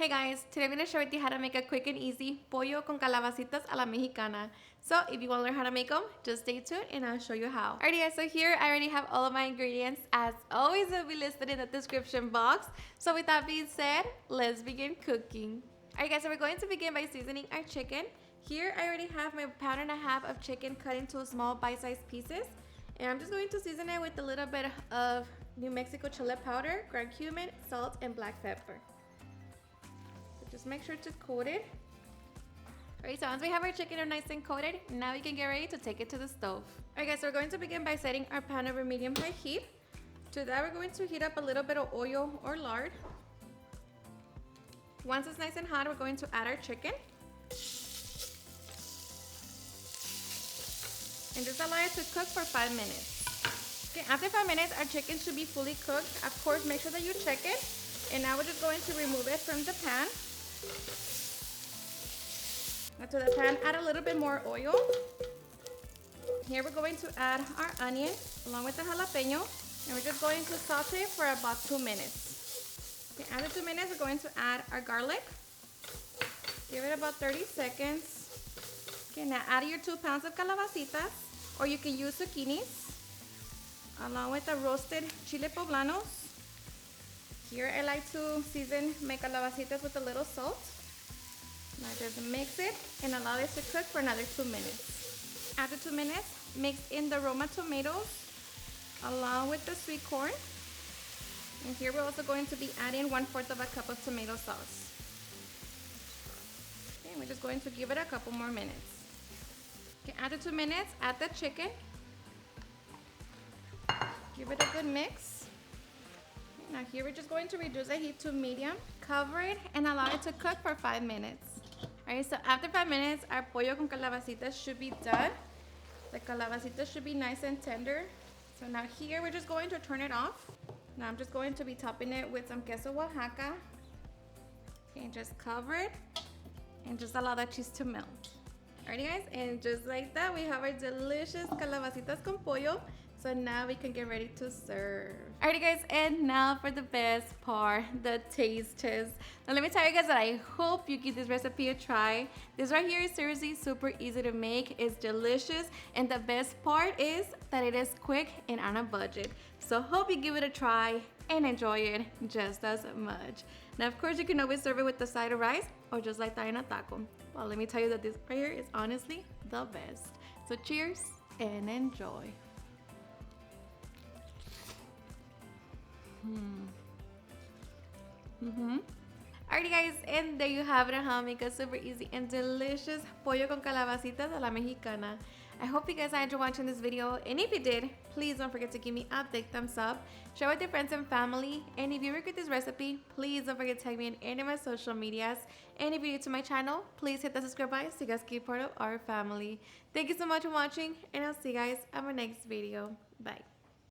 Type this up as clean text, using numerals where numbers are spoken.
Hey guys, today I'm going to share with you how to make a quick and easy pollo con calabacitas a la mexicana. So if you want to learn how to make them, just stay tuned and I'll show you how. Alrighty guys, so here I already have all of my ingredients. As always, they'll be listed in the description box. So with that being said, let's begin cooking. Alright guys, so we're going to begin by seasoning our chicken. Here I already have my 1.5 pounds of chicken cut into small bite-sized pieces. And I'm just going to season it with a little bit of New Mexico chili powder, ground cumin, salt, and black pepper. Just make sure to coat it. Alright, so once we have our chicken nice and coated, now we can get ready to take it to the stove. Alright guys, so we're going to begin by setting our pan over medium-high heat. To that, we're going to heat up a little bit of oil or lard. Once it's nice and hot, we're going to add our chicken. And just allow it to cook for 5 minutes. Okay, after 5 minutes, our chicken should be fully cooked. Of course, make sure that you check it. And now we're just going to remove it from the pan. Now to the pan, add a little bit more oil. Here we're going to add our onion along with the jalapeño. And we're just going to saute for about 2 minutes. Okay, after 2 minutes, we're going to add our garlic. Give it about 30 seconds. Okay, now add your 2 pounds of calabacitas, or you can use zucchinis, along with the roasted chile poblanos. Here I like to season my calabacitas with a little salt. Now just mix it and allow it to cook for another 2 minutes. After 2 minutes, mix in the Roma tomatoes along with the sweet corn. And here we're also going to be adding 1/4 of a cup of tomato sauce. Okay, we're just going to give it a couple more minutes. Okay, after 2 minutes, add the chicken. Give it a good mix. Now here we're just going to reduce the heat to medium, cover it, and allow it to cook for 5 minutes. Alright, so after 5 minutes, our pollo con calabacitas should be done. The calabacitas should be nice and tender. So now here we're just going to turn it off. Now I'm just going to be topping it with some queso Oaxaca. Okay, just cover it and just allow that cheese to melt. Alrighty guys, and just like that, we have our delicious calabacitas con pollo. So now we can get ready to serve. Alrighty guys, and now for the best part, the taste test. Now let me tell you guys that I hope you give this recipe a try. This right here is seriously super easy to make. It's delicious, and the best part is that it is quick and on a budget. So hope you give it a try and enjoy it just as much. Now of course you can always serve it with the side of rice or just like that in a taco. Well, let me tell you that this right here is honestly the best. So cheers and enjoy. Alrighty guys, and there you have it, how to make a super easy and delicious pollo con calabacitas a la mexicana. I hope you guys enjoyed watching this video, and if you did, please don't forget to give me a big thumbs up, share with your friends and family, and if you regret this recipe, please don't forget to tag me in any of my social medias, and if you're new to my channel, please hit the subscribe button so you guys keep part of our family. Thank you so much for watching, and I'll see you guys on my next video. Bye.